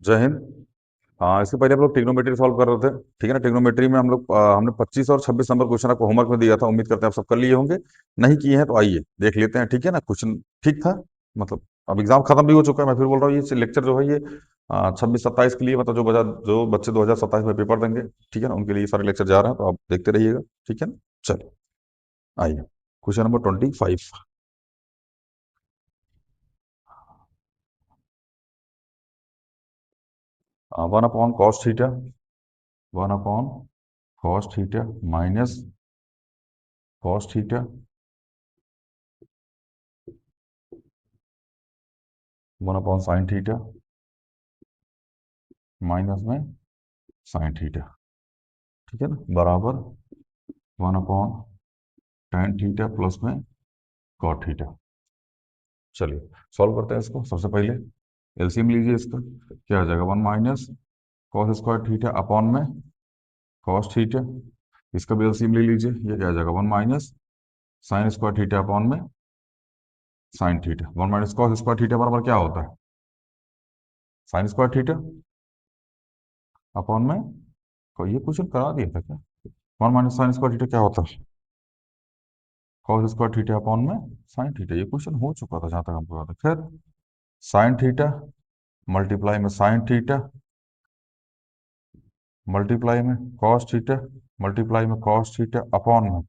जय हिंद। हाँ, इसके पहले हम लोग ट्रिग्नोमेट्री सॉल्व कर रहे थे। ठीक है ना। ट्रिग्नोमेट्री में हम लोग हमने 25 और 26 नंबर क्वेश्चन आपको होमवर्क में दिया था। उम्मीद करते हैं आप सब कर लिए होंगे। नहीं किए हैं तो आइए देख लेते हैं। ठीक है ना। क्वेश्चन ठीक था। मतलब अब एग्जाम खत्म भी हो चुका है। मैं फिर बोल रहा हूँ ये लेक्चर जो है ये 26-27 के लिए, मतलब जो बच्चे 2027 में पेपर देंगे, ठीक है ना, उनके लिए ये सारे लेक्चर जा रहे हैं, तो आप देखते रहिएगा। ठीक है ना। चलिए आइए, question number 25। 1/cos theta, 1/cos theta minus cos theta, 1/sin theta minus में sin थीटा। ठीक है ना, बराबर 1/tan थीटा प्लस में cot थीटा। चलिए सॉल्व करते हैं इसको। सबसे पहले एलसीएम लीजिए इसका। क्या आ जाएगा? 1 - cos² थीटा अपॉन में cos थीटा। इसका भी एलसीएम ले लीजिए। ये क्या आ जाएगा? 1 - sin² थीटा अपॉन में sin थीटा। 1 - cos² थीटा बराबर क्या होता है? sin² थीटा अपॉन में, ये क्वेश्चन करा दिया था क्या? 1 - sin² थीटा क्या होता है? cos² थीटा अपॉन में sin थीटा। ये क्वेश्चन हो चुका था जहां तक हमको याद है। खैर, sin थीटा मल्टीप्लाई में sin थीटा मल्टीप्लाई में cos थीटा मल्टीप्लाई में cos थीटा अपॉन में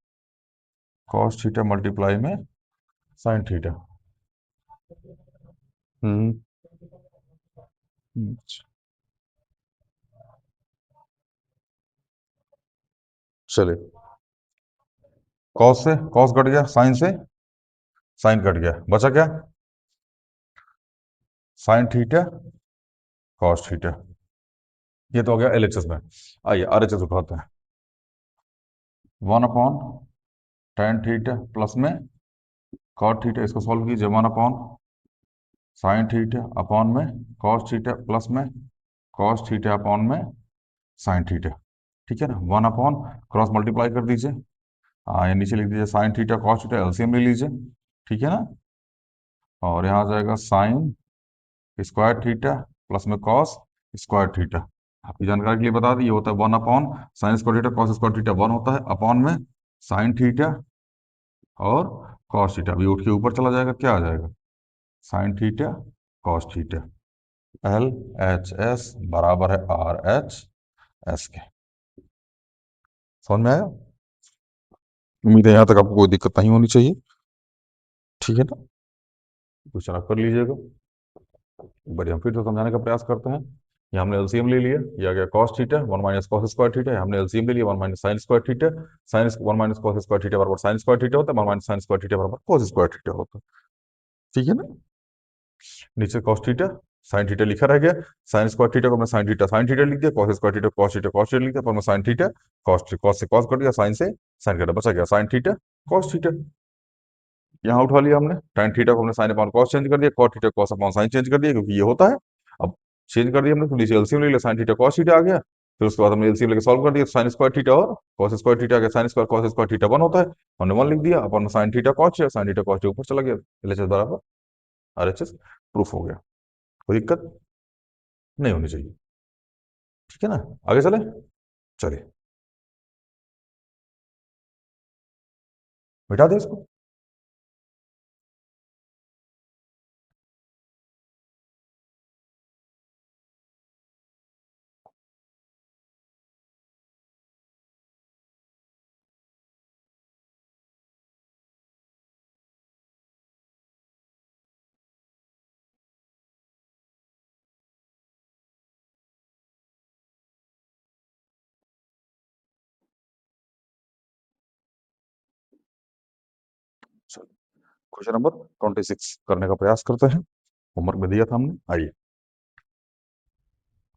cos थीटा मल्टीप्लाई में sin थीटा। हम्म। चलिए, cos से cos कट गया, sin से sin कट गया, बचा क्या? sin theta cos theta. ये तो हो गया एलएचएस में। आइए आरएचएस उठाते हैं। 1/tan थीटा प्लस में cot थीटा। इसको सॉल्व कीजिए। 1/sin थीटा अपॉन में cos थीटा प्लस में cos थीटा अपॉन में sin थीटा। ठीक है ना। 1 क्रॉस मल्टीप्लाई कर दीजिए। हाँ, ये नीचे लिख दीजिए sin theta cos theta, LCM ले लीजिए। ठीक है ना। और यहाँ आ जाएगा sin² थीटा प्लस में cos² थीटा। आपकी जानकारी के लिए बता दी, ये होता है 1/sin² थीटा cos² थीटा 1 होता है अपॉन में sin थीटा और cos थीटा। अभी उठ के ऊपर चला जाएगा, क्या आ जाएगा? sin theta cos theta. LHS बराबर है RHS के। समझ में आया? उम्मीद है यहाँ तक आपको कोई दिक्कत नहीं होनी चाहिए। ठीक है ना। क्वेश्चन आप कर लीजिएगा। बढ़िया, फिर से समझाने का प्रयास करते हैं। ये हमने एलसीएम ले लिया। ये आ गया cos थीटा 1 - cos² थीटा। हमने एलसीएम ले लिया 1 - sin²थीटा। साइन 1 - cos² थीटा बराबर sin² थीटा होता है। 1 - sin² थीटा बराबर cos² थीटा होता है। ठीक है ना। नीचे cos थीटा sin थीटा लिखा रह गया। sin² थीटा को मैं sin थीटा लिख दिया, cos² थीटा cos थीटा लिख दिया, पर मैं sin थीटा cos से cos कट गया, sin से sin कटा, बचा गया sin थीटा cos थीटा। यहाँ उठा लिया हमने। tan थीटा को हमने साइन अपॉन कॉस चेंज कर दिया, cot theta cos upon sine change कर दिया, क्योंकि ये होता है। अब चेंज कर दिया हमने तो नीचे एलसीएम ले लिया, sin थीटा cos थीटा आ गया। फिर उसके बाद हमने एलसीएम लेके सॉल्व कर दिया, sin² थीटा और cos² थीटा आ गया। sin² cos² थीटा 1 होता है, हमने 1 लिख दिया अपन sin theta cos theta. sin theta cos theta ऊपर चला गया। एलएचएस बराबर आरएचएस प्रूफ हो गया। कोई दिक्कत नहीं होनी चाहिए। ठीक है ना। आगे चले। चलिए मिटा दे इसको। चलिए क्वेश्चन नंबर 26 करने का प्रयास करते हैं। होमवर्क में दिया था हमने। आइए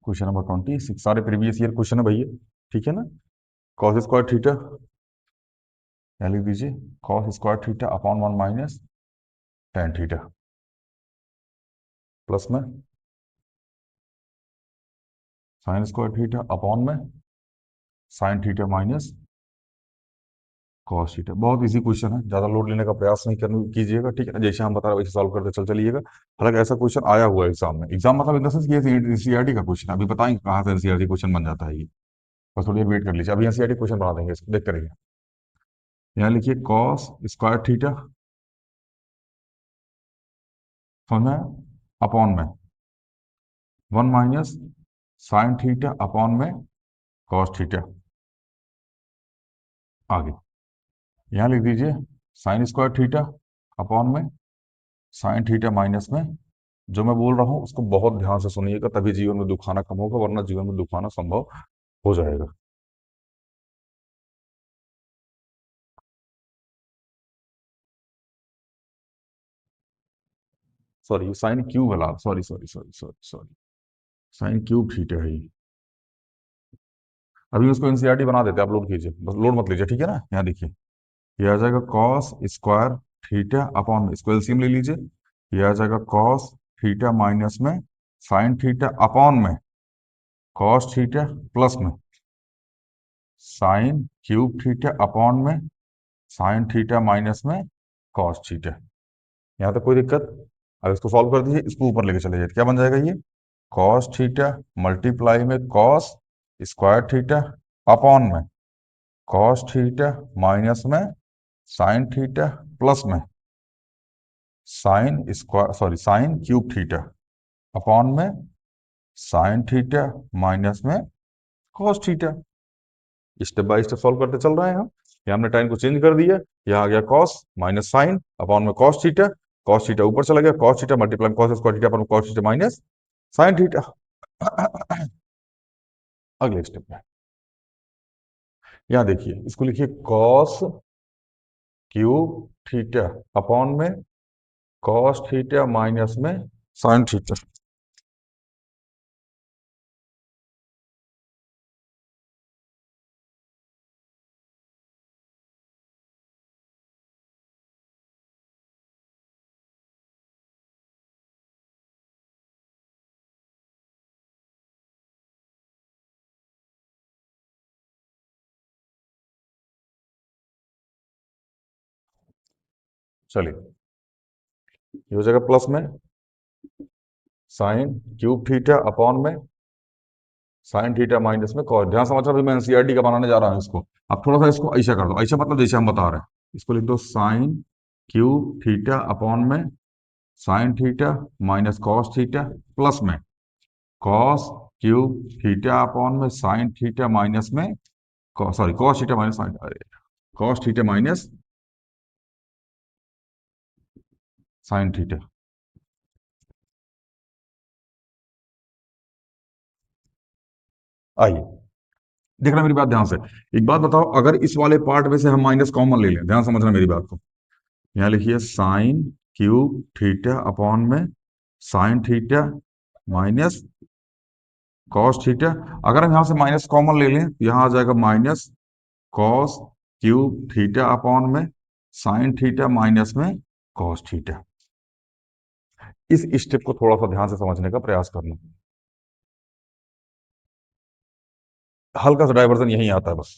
क्वेश्चन नंबर 26, सारे प्रीवियस ईयर क्वेश्चन है भैया। ठीक है ना। cos² थीटा, यहाँ लिख दीजिए cos² theta upon 1 - tan theta plus में sin² थीटा अपॉन में sin theta minus cos theta, बहुत इजी क्वेश्चन है, ज्यादा लोड लेने का प्रयास नहीं करने कीजिएगा, ठीक है ना, जैसे हम बता रहे हैं वैसे सॉल्व करते चल चलिएगा। हालांकि ऐसा क्वेश्चन आया हुआ है एग्जाम में, एग्जाम मतलब इन द सेंस कि ये एनसीईआरटी का क्वेश्चन है, अभी बताएंगे कहाँ से एनसीईआरटी क्वेश्चन बन जाता है ये, बस थोड़ी देर वेट कर लीजिए, अभी एनसीईआरटी क्वेश्चन बना देंगे इसको, देख करेंगे। यहाँ लिखिए कॉस स्क्वायर थीटा, समझ में आया? अपॉन में 1 - साइन थीटा अपॉन में कॉस थीटा। आगे यहाँ लिख दीजिए साइन स्क्वायर थीटा अपॉन में साइन थीटा माइनस में, जो मैं बोल रहा हूँ उसको बहुत ध्यान से सुनिएगा, तभी जीवन में दुखाना कम होगा, वरना जीवन में दुखाना संभव हो जाएगा। सॉरी, साइन क्यूब है लाल, sorry sorry sorry sorry sorry, sine cube theta है ये। अभी उसको एनसीईआरटी बना देते हैं, आप लोड कीजिए, बस लोड मत लीजिए, ठीक है ना। यहाँ देखिए ये आ जाएगा कॉस स्क्वायर थीटा अपॉन में, इसको एलसीएम ले लीजिए, ये आ जाएगा कॉस थीटा माइनस में साइन थीटा अपॉन में कॉस थीटा प्लस में साइन क्यूब थीटा अपॉन में साइन थीटा माइनस में कॉस थीटा। यहाँ तक कोई दिक्कत? अब इसको सॉल्व कर दीजिए, इसको ऊपर लेके चले जाइए, क्या बन जाएगा ये, कॉस थीटा मल्टीप्लाई में कॉस स्क्वायर थीटा अपॉन में कॉस थीटा माइनस में साइन थीटा प्लस में sine square sorry sine cube theta upon में साइन थीटा माइनस में cos theta. Step by step solve करते चल रहे हैं हम। यहाँ हमने टाइम को चेंज कर दिया, यहाँ आ गया कॉस माइनस साइन अपॉन में कॉस थीटा ऊपर चला गया, cos theta multiply cos square theta upon cos theta minus sine theta. अगले स्टेप में यहाँ देखिए, इसको लिखिए कॉस क्यूब थीटा अपॉन में कॉस थीटा माइनस में साइन थीटा। चलिए ये हो जाएगा प्लस में साइन क्यूब थीटा अपॉन में साइन थीटा माइनस में कॉस। ध्यान समझना, अभी मैं एनसीईआरटी का बनाने जा रहा हूं इसको। अब थोड़ा सा इसको ऐसा कर दो, ऐसा मतलब जैसे हम बता रहे हैं, इसको लिख दो साइन क्यूब थीटा अपॉन में sine theta minus cos theta plus में कॉस क्यूब थीटा अपॉन में साइन थीटा माइनस में sorry cos theta minus sine, cos theta minus sine theta. आइए देखना मेरी बात ध्यान से, एक बात बताओ, अगर इस वाले पार्ट में से हम माइनस कॉमन ले लें, ध्यान समझना मेरी बात को, यहाँ लिखिए साइन क्यूब थीटा अपॉन में sine theta minus cos theta. अगर हम यहां से माइनस कॉमन ले लें तो यहां आ जाएगा minus cos cube theta upon में साइन थीटा माइनस में कॉस थीटा। इस स्टेप को थोड़ा सा ध्यान से समझने का प्रयास करना, हल्का सा डाइवर्जन यही आता है बस,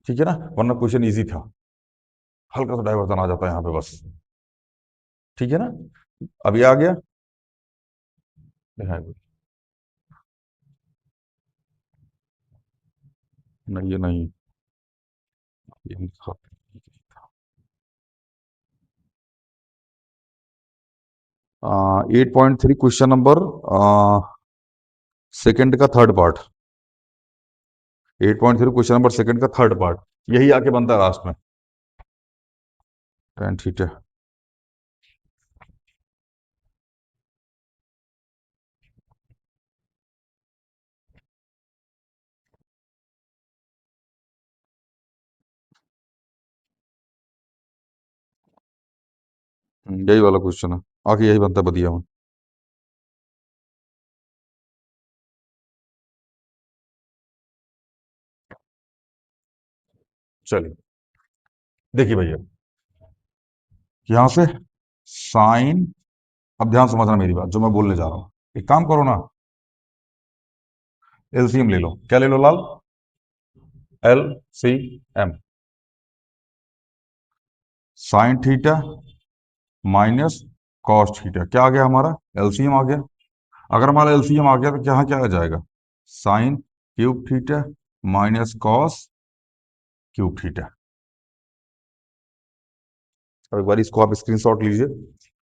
ठीक है ना, वरना क्वेश्चन इजी था, हल्का सा डाइवर्जन आ जाता है यहाँ पे बस, ठीक है ना। अभी आ गया, नहीं ये नहीं, ये नहीं था। 8.3 क्वेश्चन नंबर सेकंड का third part, 8.3 question number second का थर्ड पार्ट, यही आके बनता है लास्ट में, टेन थीटा। यही वाला क्वेश्चन है, आगे यही बनता है बदिया में। चलिए देखिए भैया, यहां से साइन, अब ध्यान समझना मेरी बात जो मैं बोलने जा रहा हूं, एक काम करो ना, एलसीएम ले लो, क्या ले लो लाल, L C M. Sine theta minus cos theta, क्या आ गया हमारा? एलसीएम आ गया। अगर हमारा एलसीएम आ गया तो यहाँ क्या आ जाएगा? Sign cube theta minus cos cube theta. अब एक बार इसको आप स्क्रीनशॉट लीजिए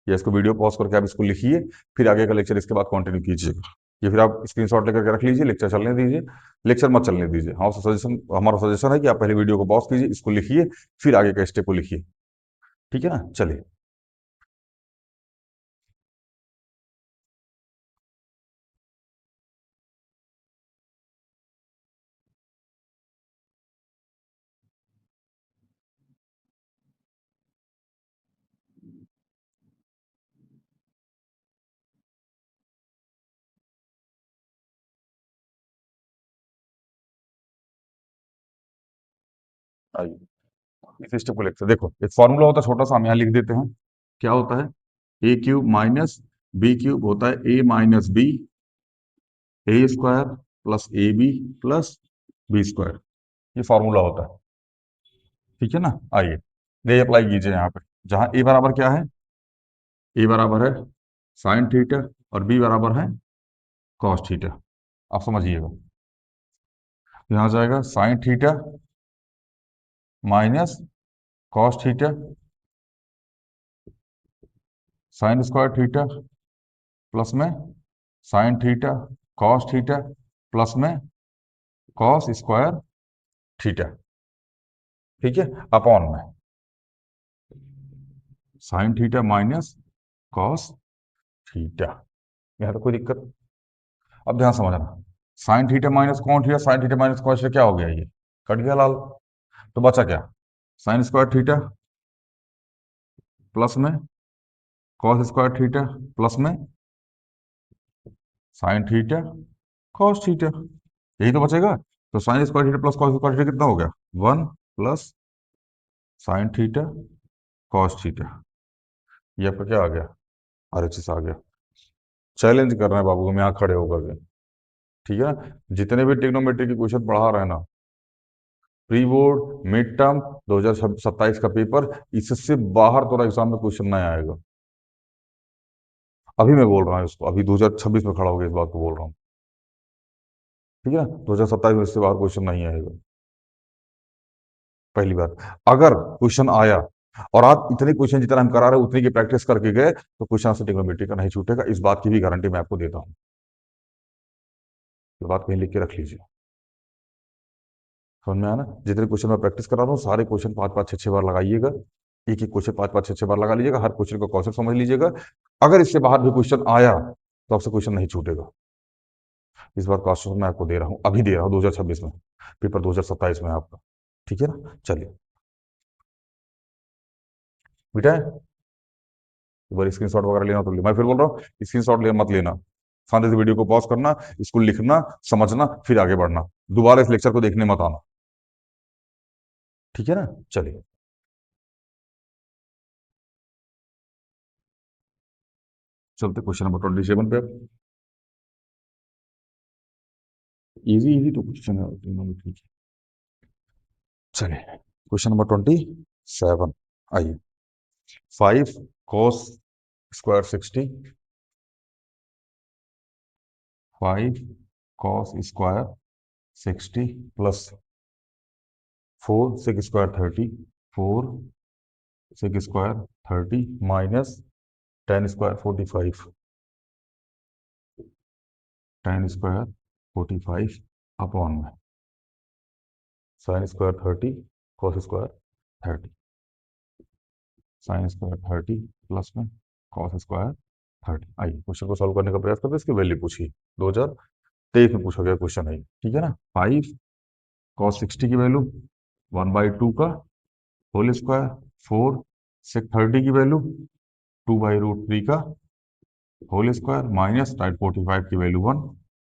या इसको वीडियो पॉज करके आप इसको लिखिए, फिर आगे का लेक्चर इसके बाद कंटिन्यू कीजिएगा। ये फिर आप स्क्रीनशॉट लेकर के रख लीजिए, लेक्चर चलने दीजिए, लेक्चर मत चलने दीजिए। हमारा सजेशन है कि आप पहले वीडियो को पॉज कीजिए, इसको लिखिए, फिर आगे का स्टेप को लिखिए। ठीक है ना? चलिए, आइए इस स्टेप को लिखते हैं। देखो एक फॉर्मूला होता है छोटा सा, हम यहाँ लिख देते हैं। क्या होता है? A cube minus b cube होता है a minus B, A square plus a b plus b square. ये फॉर्मूला होता है। ठीक है ना? आइए ये अप्लाई कीजिए यहाँ पे, जहां ए बराबर क्या है? ए बराबर है साइन थीटा और बी बराबर है कॉस थीटा। आप समझिएगा, यहाँ जाएगा sine theta minus cos theta sine square theta plus में sine theta cos theta plus में कॉस स्क्वायर थीटा। ठीक है? अपॉन में sine theta minus cos theta. यहाँ तो कोई दिक्कत? अब ध्यान समझना, sine theta minus cos theta, sine theta minus cos theta क्या हो गया? ये कट गया लाल। तो बचा क्या? साइन स्क्वायर थीटा प्लस में कॉस स्क्वायर थीटा प्लस में साइन थीटा कॉस थीटा, यही तो बचेगा। तो sign square theta plus cos square theta कितना हो गया? 1 plus sign theta cos theta. ये आपका क्या आ गया? आरएचएस आ गया। चैलेंज कर रहे हैं बाबू हम यहाँ खड़े होकर के। ठीक है ना? जितने भी ट्रिग्नोमेट्री के क्वेश्चन पढ़ा रहे हैं ना, प्री बोर्ड मिड टर्म 2027 का पेपर, इससे बाहर तो एग्जाम में क्वेश्चन नहीं आएगा। अभी मैं बोल रहा हूँ इसको, अभी 2026 में खड़ा हो गया, इस बात को बोल रहा हूँ। ठीक है ना? 2027 में इससे बाहर क्वेश्चन नहीं आएगा। पहली बात, अगर क्वेश्चन आया और आप इतने क्वेश्चन जितना हम करा रहे हैं उतनी की प्रैक्टिस करके गए तो क्वेश्चन से ट्रिग्नोमेट्री का नहीं छूटेगा, इस बात की भी गारंटी मैं आपको देता हूँ। ये बात कहीं लिख के रख लीजिए। समझ में आया ना? जितने क्वेश्चन मैं प्रैक्टिस करा रहा हूँ सारे क्वेश्चन 5-5 6-6 बार लगाइएगा। एक एक क्वेश्चन 5-5 6-6 बार लगा लीजिएगा, हर क्वेश्चन का कॉन्सेप्ट समझ लीजिएगा। अगर इससे बाहर भी क्वेश्चन आया तो आपसे क्वेश्चन नहीं छूटेगा। इस बार का आश्वासन मैं आपको दे रहा हूँ, अभी दे रहा हूँ 2026 में, पेपर 2027 में आपका। ठीक है ना? चलिए बेटा, एक बार स्क्रीन शॉट वगैरह लेना तो ले, मैं फिर बोल रहा हूँ स्क्रीन शॉट ले मत लेना, सामने से वीडियो को पॉज करना, इसको लिखना, समझना, फिर आगे बढ़ना, दोबारा इस लेक्चर को देखने मत आना। ठीक है ना? चलिए चलते क्वेश्चन नंबर 27 पे। इजी इजी तो क्वेश्चन है तीनों में, ठीक है। चलिए क्वेश्चन नंबर 27, आइए। 5 cos स्क्वायर 60, 5 cos स्क्वायर 60 प्लस 4 sec square 30, 4 sec square 30 minus tan square 45, tan square 45 अपॉन में sine square 30 cos square 30, sine square 30 plus में cos स्क्वायर 30। आइए क्वेश्चन को सॉल्व करने का प्रयास करते हैं। इसकी वैल्यू पूछी 2023 में पूछा गया क्वेश्चन है, ठीक है ना? 5 cos 60 की वैल्यू 1/2 का होल स्क्वायर, 4 sec 30 की वैल्यू 2/√3 का होल स्क्वायर माइनस साइन 45 की वैल्यू 1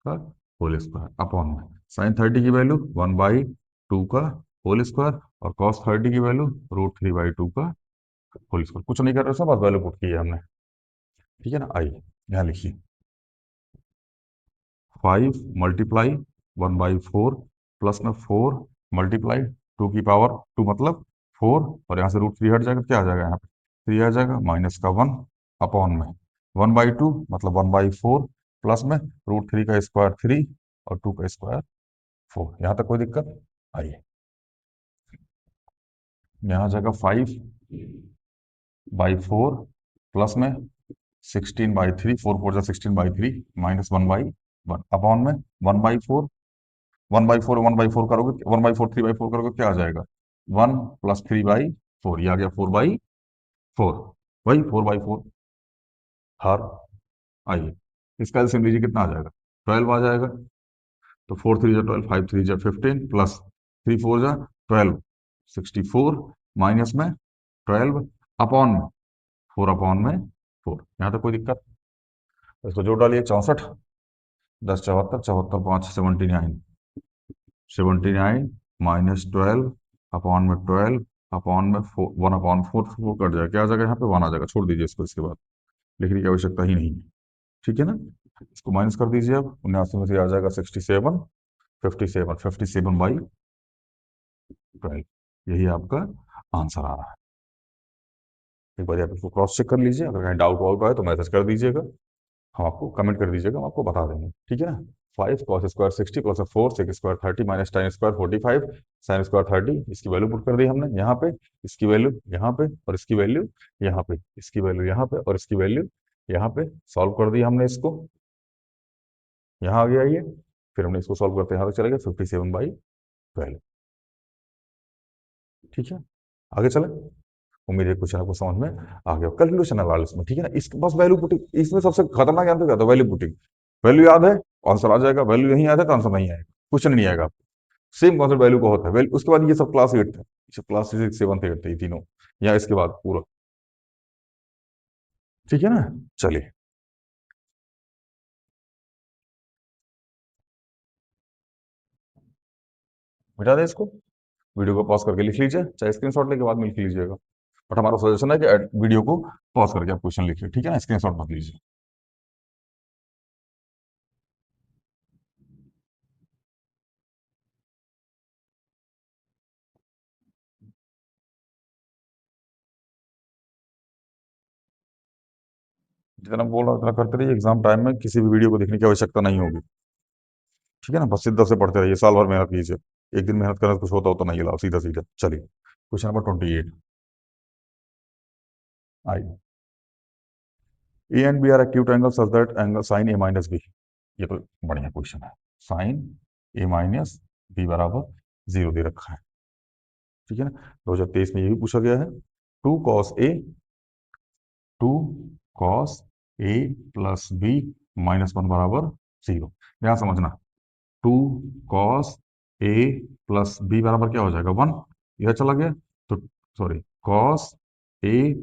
का होल स्क्वायर अपॉन में साइन 30 की वैल्यू 1/2 का होल स्क्वायर और cos 30 की वैल्यू √3/2 का होल स्क्वायर। कुछ नहीं कर रहे, सब बस वैल्यू पुट की है हमने। ठीक है ना? आइए यहाँ लिखिए 5 मल्टीप्लाई 1/4 प्लस में 4 मल्टीप्लाई 2 की पावर 2 मतलब 4 और यहाँ से √3 हट जाएगा, क्या आ जाएगा यहाँ पे 3 आ जाएगा, माइनस का 1 अपॉन में 1/2 मतलब 1/4 प्लस में √3 का स्क्वायर 3 और 2 का स्क्वायर 4। यहाँ तक कोई दिक्कत? आइए यहाँ आ जाएगा 5/4 प्लस में 16/3, 4 4 16/3 माइनस 1/1 अपॉन में 1/4 1/4 1/4 करोगे, 1/4 3/4 करोगे, क्या आ जाएगा 1 प्लस 3/4, ये आ गया 4/4, वही 4/4 हर। आइए इसका एलसीएम लीजिए, कितना आ जाएगा 12 आ जाएगा। तो 4 3 12, 5 3 15 प्लस 3 4 12, 64 माइनस में 12 अपॉन में 4 अपॉन में 4। यहाँ तक कोई दिक्कत? इसको जोड़ डालिए, 64 10 74 74 5 79, 79 माइनस 12 अपॉन में 12 अपॉन में 1 अपॉन 4 4 कट जाएगा, क्या आ जाएगा यहाँ पे 1 आ जाएगा। छोड़ दीजिए इसको, इसके बाद लिखने की आवश्यकता ही नहीं है, ठीक है ना। इसको माइनस कर दीजिए, अब 79 में से आ जाएगा 67 57 57/12, यही आपका आंसर आ रहा है। एक बार आप इसको क्रॉस चेक कर लीजिए, अगर कहीं डाउट वाउट आए तो मैसेज कर दीजिएगा, हम आपको कमेंट कर दीजिएगा, हम आपको बता देंगे, ठीक है ना। 5 cos स्क्वायर 60 प्लस 4 sec square 30 minus tan square 45 sin square 30, इसकी वैल्यू पुट कर दी हमने यहाँ पे, इसकी वैल्यू यहाँ पे और इसकी वैल्यू यहाँ पे, इसकी वैल्यू यहाँ पे और इसकी वैल्यू यहाँ पे, सॉल्व कर दी हमने इसको, यहाँ आ गया ये। फिर हमने इसको सॉल्व करते यहाँ तक चलेगा 57/12, ठीक है। आगे चले, उम्मीद है क्वेश्चन आपको समझ में आ गया। कैलकुलेशन एनालिसिस में, ठीक है ना, इसके पास वैल्यू पुटिंग, इसमें सबसे खतरनाक जानते क्या था, वैल्यू पुटिंग। वैल्यू याद है, आंसर आ जाएगा, वैल्यू नहीं याद है तो आंसर नहीं आएगा, क्वेश्चन नहीं आएगा आपको। सेम कॉन्सेप्ट वैल्यू का होता है। वैल्यू उसके बाद ये सब क्लास 8 था, क्लास 6 7 8 थे ये तीनों, या इसके बाद पूरा, ठीक है ना। चलिए मिटा दें इसको, वीडियो को पॉज करके लिख लीजिए, चाहे स्क्रीनशॉट लेके बाद में लिख लीजिएगा, बट हमारा सजेशन है कि वीडियो को पॉज करके आप क्वेश्चन लिखिए, ठीक है ना, स्क्रीनशॉट मत लीजिए। जितना बोल रहा हूं उतना करते रहिए, एग्जाम टाइम में किसी भी वीडियो को देखने की आवश्यकता नहीं होगी, ठीक है ना। बस सीधा से पढ़ते रहिए, साल भर मेहनत कीजिए, एक दिन मेहनत करने से कुछ होता होता नहीं लाओ, सीधा सीधा। चलिए question number 28, I A and B are acute angle such that angle sine A minus B, ये तो बढ़िया क्वेश्चन है। साइन ए माइनस बी बराबर 0 दे रखा है, ठीक है ना। 2023 में ये भी पूछा गया है। 2 cos ए प्लस बी -1 बराबर 0। यहाँ समझना, 2 cos ए प्लस बी बराबर क्या हो जाएगा 1, यह चला गया तो, सॉरी, cos ए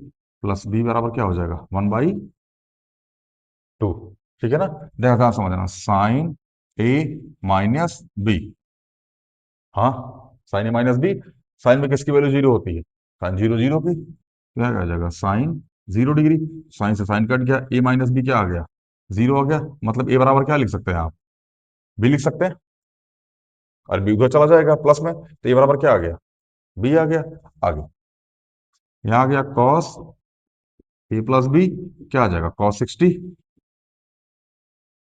प्लस बी बराबर क्या हो जाएगा 1/2, ठीक है ना। देखा समझना, साइन ए माइनस बी, हाँ sign A minus B, sign में किसकी वैल्यू 0 होती है, साइन 0 0 की, क्या आ जाएगा साइन 0 डिग्री, साइन से साइन कट गया, ए माइनस बी क्या आ गया 0 आ गया, मतलब ए बराबर क्या लिख सकते हैं आप, बी लिख सकते हैं, और बी उधर चला जाएगा प्लस में, तो ए बराबर क्या आ गया बी आ गया। आगे यहाँ आ गया कॉस ए प्लस बी, क्या आ जाएगा कॉस 60,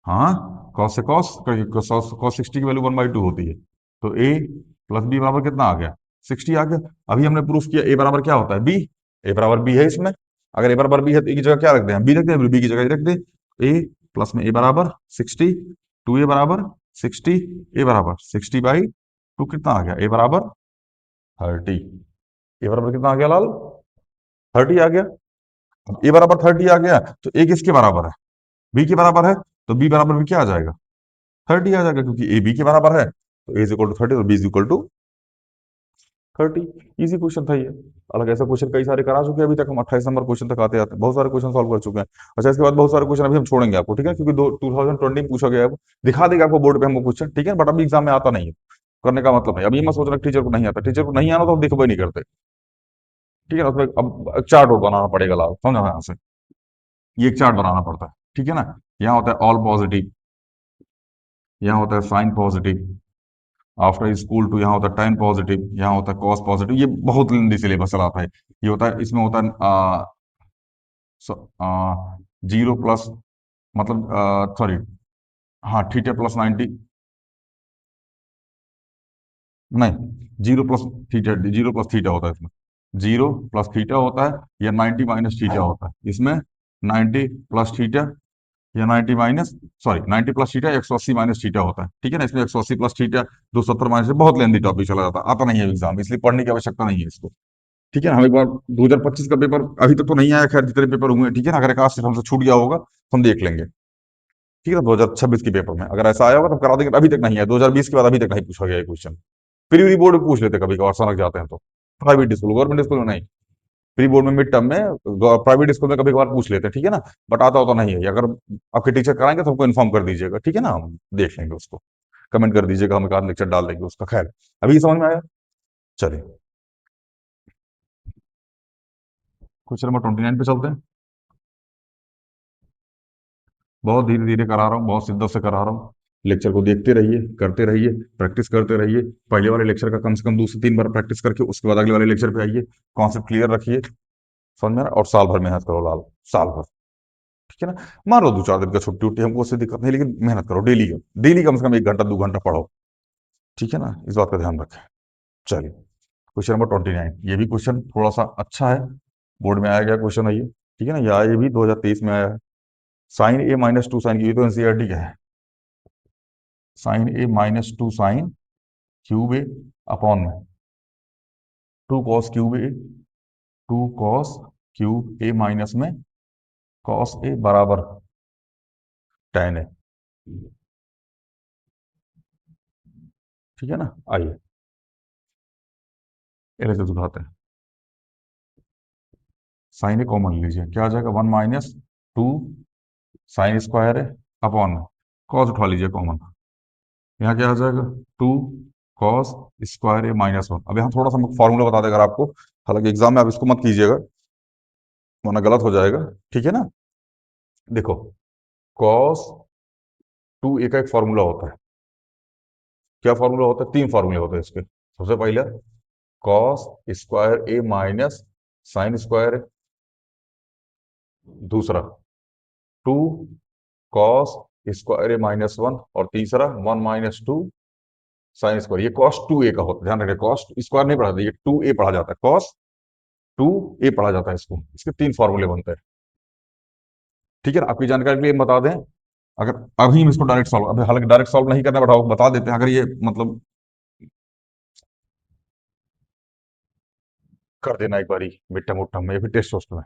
हाँ कॉस से कॉस, कॉस 60 की वैल्यू 1/2 होती है, तो ए प्लस बी बराबर कितना आ गया 60 आ गया। अभी हमने प्रूफ किया ए बराबर क्या होता है बी, ए बराबर बी है इसमें, अगर ए बराबर बी है तो ए की जगह क्या रख दें, बी रख दें, बी की जगह रख दें, ए प्लस में ए बराबर 60, 2 ए बराबर 60, ए बराबर 60/2, कितना आ गया ए बराबर 30, ए बराबर कितना आ गया लाल 30 आ गया। अब ए बराबर 30 आ गया तो ए किसके बराबर है, बी के बराबर है, तो बी बराबर भी क्या आ जाएगा 30 आ जाएगा, क्योंकि ए बी के बराबर है, तो ए इज इक्वल टू 30 और B is equal to 30। Easy question था ये। अलग ऐसा क्वेश्चन कई सारे करा चुके हैं, अभी तक हम 28 नंबर क्वेश्चन तक आते आते बहुत सारे क्वेश्चन सॉल्व कर चुके हैं। अच्छा इसके बाद बहुत सारे क्वेश्चन अभी हम छोड़ेंगे आपको, ठीक है, क्योंकि 2020 में पूछा गया है वो, दिखा देगा आपको बोर्ड पे हमको क्वेश्चन, ठीक है, बट अभी एग्जाम में आता नहीं है, करने का मतलब नहीं, अभी मैं सोच रहा टीचर को नहीं आता, टीचर को नहीं आना तो हम दिखबे नहीं करते, ठीक है ना। उसमें अब चार्ट बनाना पड़ेगा लाभ, समझा यहाँ से, ये एक चार्ट बनाना पड़ता है, ठीक है ना। यहाँ होता है ऑल पॉजिटिव, यहाँ होता है sine positive, after school to यहाँ होता है tan पॉजिटिव, यहाँ होता है cos पॉजिटिव। ये बहुत लंबी सिलेबस चलाता है। ये होता है, इसमें होता है जीरो प्लस, मतलब सॉरी, हाँ, थीटा प्लस 90, नहीं, zero plus theta, zero plus theta होता है इसमें। जीरो प्लस थीटा होता है या 90 माइनस थीटा होता है इसमें। 90 प्लस थीटा या 90 minus, sorry, 90 plus theta 180 minus theta होता है, ठीक है ना। इसमें 180 प्लस थीटा 270 माइनस, बहुत लेंदी टॉपिक चला जाता है, आता नहीं है एग्जाम, इसलिए पढ़ने की आवश्यकता नहीं है इसको। ठीक है ना। हम एक बार 2025 का पेपर अभी तक तो नहीं आया, खैर जितने पेपर हुए हैं, ठीक है ना। अगर एक आध से हमसे छूट गया होगा तो हम देख लेंगे, ठीक है ना। 2026 के पेपर में अगर ऐसा आया होगा तो करा देंगे, अभी तक नहीं है। 2020 के बाद अभी तक नहीं पूछा गया है क्वेश्चन। प्री बोर्ड में पूछ लेते कभी कभार, सनक जाते हैं तो। प्राइवेट स्कूल, गवर्नमेंट स्कूल में नहीं। प्री बोर्ड में, मिड टर्म में, प्राइवेट स्कूल में कभी कभार पूछ लेते हैं, ठीक है ना। बट आता होता नहीं है। अगर आपके टीचर कराएंगे तो हमको इन्फॉर्म कर दीजिएगा, ठीक है ना, हम देख लेंगे उसको। कमेंट कर दीजिएगा, हम एक आध लेक्चर डाल देंगे उसका। खैर, अभी ये समझ में आया। चलिए, क्वेश्चन नंबर 29 पे चलते हैं। बहुत धीरे धीरे करा रहा हूँ, बहुत शिद्दत से करा रहा हूँ। लेक्चर को देखते रहिए, करते रहिए, प्रैक्टिस करते रहिए। पहले वाले लेक्चर का कम से कम 2 से 3 बार प्रैक्टिस करके उसके बाद अगले वाले लेक्चर पे आइए। कॉन्सेप्ट क्लियर रखिए, समझ में आ रहा है? और साल भर मेहनत करो लाल, साल भर, ठीक है ना। मान लो 2 4 दिन का छुट्टी उट्टी, हमको उससे दिक्कत नहीं, लेकिन मेहनत करो डेली। डेली कम से कम 1 घंटा 2 घंटा पढ़ो, ठीक है ना। इस बात का ध्यान रखें। चलिए, क्वेश्चन नंबर 29, ये भी क्वेश्चन थोड़ा सा अच्छा है, बोर्ड में आया गया क्वेश्चन है ये, ठीक है ना। ये भी 2023 में आया है। Sine A minus two sine, ये तो एनसीईआरटी का है। Sine A minus two sine cube A upon में two cos cube A, two cos cube A minus में कॉस ए बराबर tan ए, ठीक है ना। आइए इन्हें से सुधारते हैं। साइन ए कॉमन लीजिए, क्या आ जाएगा, 1 - 2 साइन स्क्वायर है अपॉन में कॉस उठा लीजिए कॉमन। यहाँ क्या आ जाएगा, 2 कॉस स्क्वायर ए -1। अब यहाँ थोड़ा सा फॉर्मूला बता देगा आपको, हालांकि एग्जाम में आप इसको मत कीजिएगा वरना गलत हो जाएगा, ठीक है ना। देखो, कॉस 2a का एक फॉर्मूला होता है। क्या फॉर्मूला होता है, 3 फॉर्मूले होते हैं इसके। सबसे पहले cos square A minus sine square ए, दूसरा 2 कॉस स्क्वायर ए -1, और तीसरा 1 - 2 साइन स्क्वायर। ये कॉस 2a का होता है, ध्यान रखें। कॉस स्क्वायर नहीं पढ़ा जाता, ये 2a पढ़ा जाता है। कॉस 2a पढ़ा जाता है इसको। इसके 3 फॉर्मूले बनते हैं, ठीक है ना। आपकी जानकारी के लिए हम बता दें, अगर अभी हम इसको डायरेक्ट सॉल्व, अभी हालांकि डायरेक्ट सॉल्व नहीं करना, बताओ बता देते हैं। अगर ये मतलब कर देना एक बारी मिड टर्म उड टर्म में या फिर टेस्ट वोस्ट में,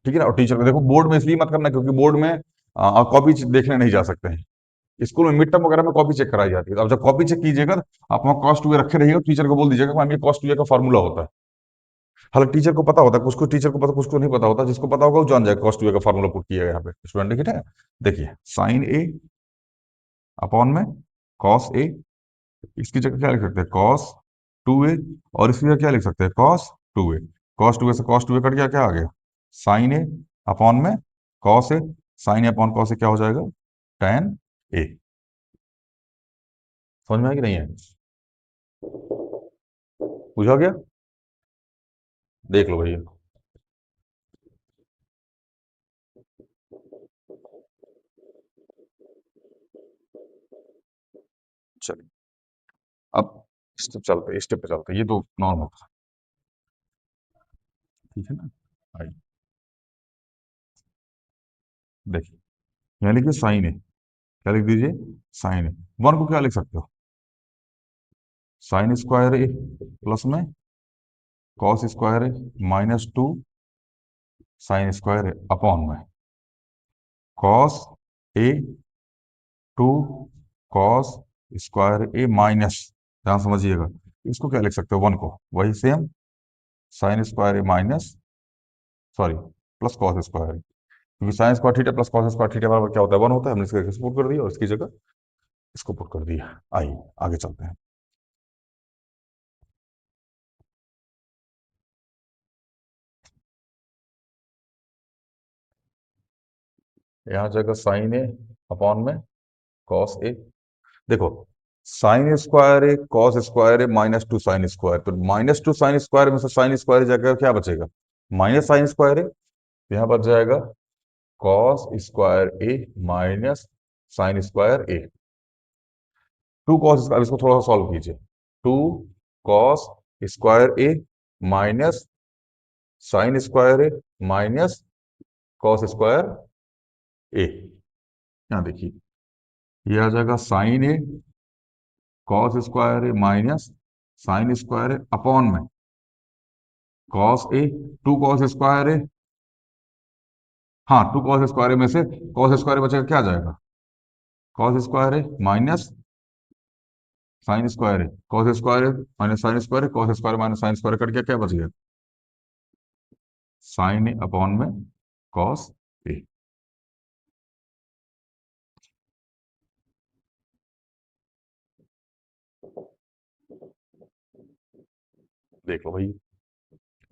ठीक है ना। और टीचर को देखो, बोर्ड में इसलिए मत करना क्योंकि बोर्ड में आप कॉपी देखने नहीं जा सकते हैं। स्कूल में मिड टर्म वगैरह में कॉपी चेक कराई जाती है। तो अब जब कॉपी चेक कीजिएगा तो आप वहाँ कॉस्ट टू रखे रहिएगा, टीचर को बोल दीजिएगा मैम ये कॉस्ट टू का फॉर्मूला होता है। हालांकि टीचर को पता होता है, कुछ कुछ टीचर को पता, कुछ को नहीं पता होता। जिसको पता होगा वो जान जाएगा कॉस्ट टू का फॉर्मूला पुट किया यहाँ पे स्टूडेंट, ठीक है। देखिए, साइन ए अपॉन में कॉस ए, इसकी जगह क्या लिख सकते हैं, cos 2a। और इसकी जगह क्या लिख सकते हैं, cos 2a। cos 2a से cos 2a कट गया, क्या आ गया, साइन ए अपॉन में cos A. Sign A upon cos ए क्या हो जाएगा, tan ए। समझ में आया कि नहीं है, पूछा गया, देख लो भैया। चलिए, अब स्टेप पे चलते, ये तो नॉर्मल था, ठीक है ना। आइए, देखिए, यहाँ लिखिए साइन ए, क्या लिख दीजिए, साइन ए। वन को क्या लिख सकते हो, साइन स्क्वायर ए प्लस में cos square A -2 sign square A upon में cos A 2 cos square A minus, ध्यान समझिएगा, इसको क्या लिख सकते हो, वन को वही same sine square A minus, sorry, plus cos square, क्योंकि sine square theta plus cos square theta बराबर क्या होता है, 1 होता है। हमने इसको पुट कर दिया और इसकी जगह इसको पुट कर दिया। आइए आगे चलते हैं। यहाँ जगह साइन ए अपॉन में कॉस ए। देखो, साइन स्क्वायर है, कॉस स्क्वायर है, माइनस टू साइन स्क्वायर। तो माइनस टू साइन स्क्वायर में से साइन स्क्वायर जगह क्या बचेगा? माइनस साइन स्क्वायर है, तो यहाँ बच जाएगा cos square A minus sine square A. Two cos square, इसको थोड़ा सा सॉल्व कीजिए। Two cos square A minus sine square A minus cos square A. यहाँ देखिए, ये आ जाएगा sine A cos square A minus sine square A upon में cos A. Two cos square A, हाँ टू कॉस स्क्वायर में से cos square बचेगा, क्या आ जाएगा? कॉस स्क्वायर है माइनस साइन स्क्वायर है, कॉस स्क्वायर है माइनस साइन स्क्वायर है, cos square minus sine square cut गया, क्या बच गया? साइन ए अपॉन में कॉस ए। देख लो भाई,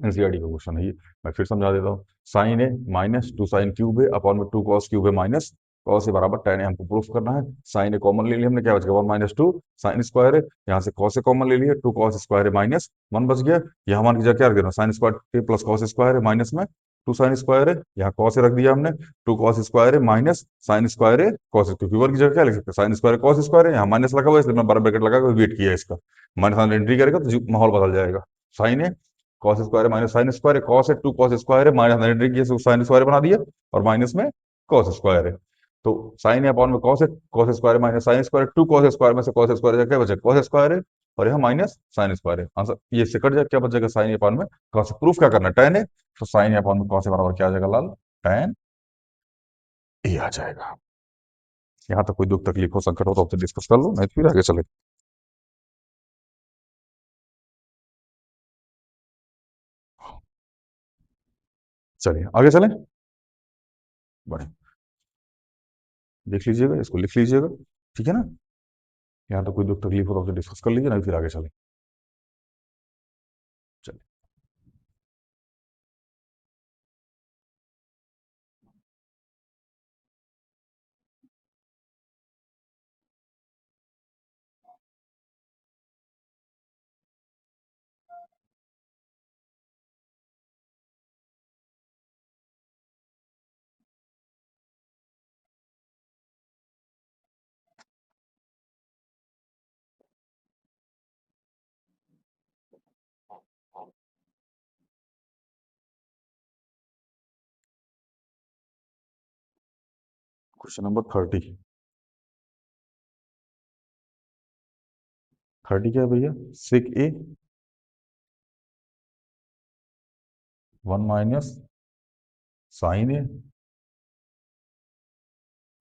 एनसीईआरटी का क्वेश्चन है ये। मैं फिर समझा देता हूँ। Sign A minus two sine cube है अपॉन में टू कॉस क्यूब है माइनस कॉस ए बराबर टेन है। हमको प्रूफ करना है। साइन ए कॉमन ले लिया हमने, क्या बच गया? One minus two sine square है। यहाँ से कॉस ए कॉमन ले लिया, टू कॉस स्क्वायर है माइनस वन बच गया। यहाँ मान की जगह क्या रख देना? Sine square plus cos square है माइनस में टू साइन स्क्वायर है। यहाँ कॉस ए रख दिया हमने, टू कॉस स्क्वायर है माइनस साइन स्क्वायर है कॉस, क्योंकि वन की जगह क्या लिख सकते हैं? साइन स्क्वायर कॉस स्क्वायर है। यहाँ माइनस लगा हुआ है, इसलिए मैं बराबर ब्रैकेट लगा कर वेट किया इसका। माइनस एंट्री करेगा तो माहौल बदल जाएगा। साइन है कॉस स्क्वायर है माइनस साइन स्क्वायर है, कॉस है टू कॉस स्क्वायर है माइनस साइन स्क्वायर बना दिया, और माइनस में कॉस स्क्वायर है। तो साइन है अपॉन में cos square minus sine square, two cos square में से कॉस स्क्वायर क्या बचा? कॉस स्क्वायर है, और यहाँ माइनस साइन स्क्वायर है। आंसर ये से कट जाए, क्या बचेगा? साइन अपॉन में कॉस। प्रूफ क्या करना है? टेन है, तो साइन अपॉन में कॉस बराबर क्या आ जाएगा लाल? टेन ए आ जाएगा। यहाँ तक कोई दुख तकलीफ हो संकट हो तो आपसे डिस्कस कर लो, नहीं तो फिर आगे चले। चलिए आगे चले, बढ़े, देख लीजिएगा, इसको लिख लीजिएगा, ठीक है ना? यहाँ तो कोई दुख तकलीफ हो तो आपसे डिस्कस कर लीजिए, नहीं फिर आगे चले। चलिए, क्वेश्चन नंबर 30। 30 क्या है भैया? सिक ए वन माइनस साइन ए,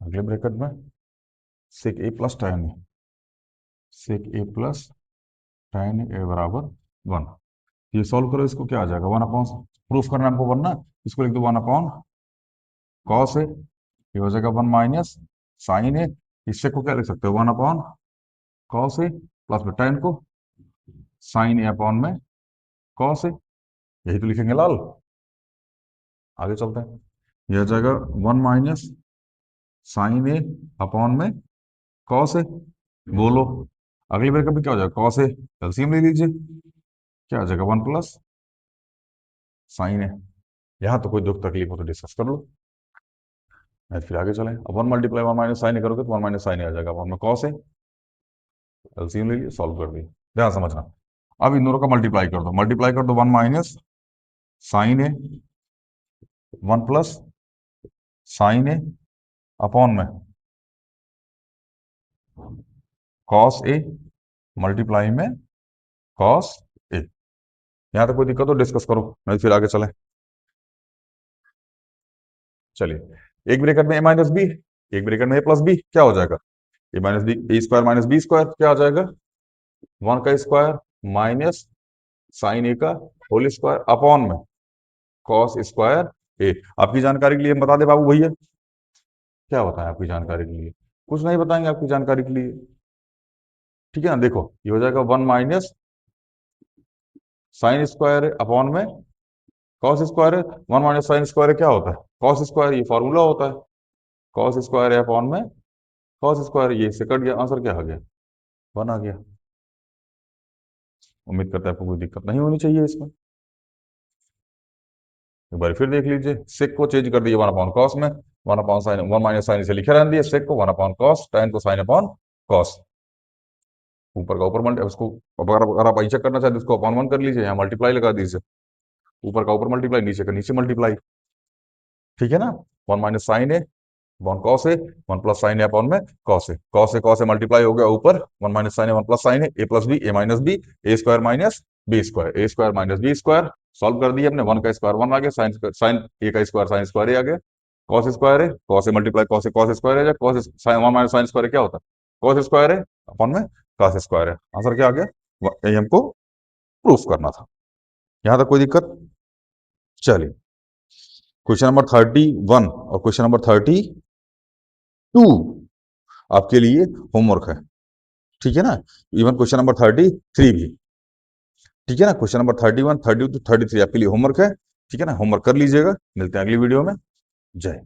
अगले ब्रैकेट में सिक ए प्लस tan ए, सिक ए प्लस tan ए बराबर वन। ये सॉल्व करो, इसको क्या आ जाएगा? वन अपॉन, प्रूफ करना हमको बनना, इसको लिख दो वन अपॉन कॉस ए, ये हो जाएगा वन माइनस साइन ए। इससे को क्या लिख सकते हो? वन अपॉन कॉस ए प्लस में tan को साइन ए अपॉन में कॉस ए, यही तो लिखेंगे लाल। आगे चलते हैं, यह हो जाएगा one minus sine A upon में कॉस ए। बोलो, अगली ब्रैकेट में क्या हो जाएगा? कॉस ए, एलसीएम ले लीजिए, क्या आ जाएगा? वन प्लस साइन ए। यहाँ तो कोई दुख तकलीफ हो तो डिस्कस कर लो, नहीं तो फिर आगे चलें। अब one multiply one minus sine A करोगे तो वन माइनस साइन ए आ जाएगा, वन में कॉस ए, एलसीएम ले लिए, सॉल्व कर दिए। ध्यान समझना, अब इन दोनों का मल्टीप्लाई कर दो, मल्टीप्लाई कर दो one minus sine A one plus sine A upon में कॉस ए मल्टीप्लाई में कॉस ए। यहाँ तक कोई दिक्कत हो डिस्कस करो, नहीं तो फिर आगे चलें। चलिए, एक ब्रैकेट में ए माइनस बी, एक ब्रैकेट में ए प्लस बी, क्या हो जाएगा? ए माइनस बी, ए स्क्वायर माइनस बी स्क्वायर, क्या आ जाएगा? वन का स्क्वायर माइनस साइन ए का होल स्क्वायर अपॉन में कॉस स्क्वायर ए। आपकी जानकारी के लिए हम बता दे बाबू भैया, क्या बताएं आपकी जानकारी के लिए? कुछ नहीं बताएंगे आपकी जानकारी के लिए, ठीक है ना? देखो, ये हो जाएगा one minus sine square upon में कॉस स्क्वायर है। वन माइनस साइन स्क्वायर क्या होता है? कॉस स्क्वायर, ये फॉर्मूला होता है। कॉस स्क्वायर अपॉन में कॉस स्क्वायर, ये से कट गया, आंसर क्या आ गया? 1 आ गया। उम्मीद करता है आपको कोई दिक्कत नहीं होनी चाहिए इसमें। एक बार फिर देख लीजिए, सेक को चेंज कर दिए 1/cos में, 1/sin 1 माइनस साइन इसे लिखे रहने दिए, सेक को 1/cos, tan को sin अपॉन cos। ऊपर का ऊपर मल्टी, उसको अगर आप चेक करना चाहते इसको अपॉन 1 कर लीजिए, यहाँ मल्टीप्लाई लगा दीजिए, ऊपर का ऊपर मल्टीप्लाई, नीचे का नीचे मल्टीप्लाई, ठीक है ना। 1 minus sine A upon cos A, 1 plus sine A upon में cos A, cos A multiply हो गया ऊपर 1 minus sine A 1 plus sine A plus B A minus B, A square minus B square, A square minus B square. Solve कर दिया हमने, 1 का square 1 आ गया, sign ए का स्क्वायर साइन स्क्वायर ए आ गया, कॉस स्क्वायर है, cos A multiply cos square है, cos sine 1 minus sine square क्या होता है, कॉस स्क्वायर है अपॉन में कॉस स्क्वायर है। आंसर क्या आ गया, यही हमको प्रूफ करना था। यहां तक कोई दिक्कत? चलिए क्वेश्चन नंबर 31 और क्वेश्चन नंबर 32 आपके लिए होमवर्क है, ठीक है ना। इवन क्वेश्चन नंबर 33 भी, ठीक है ना। क्वेश्चन नंबर 31, 32, 33 आपके लिए होमवर्क है, ठीक है ना। होमवर्क कर लीजिएगा, मिलते हैं अगली वीडियो में। जय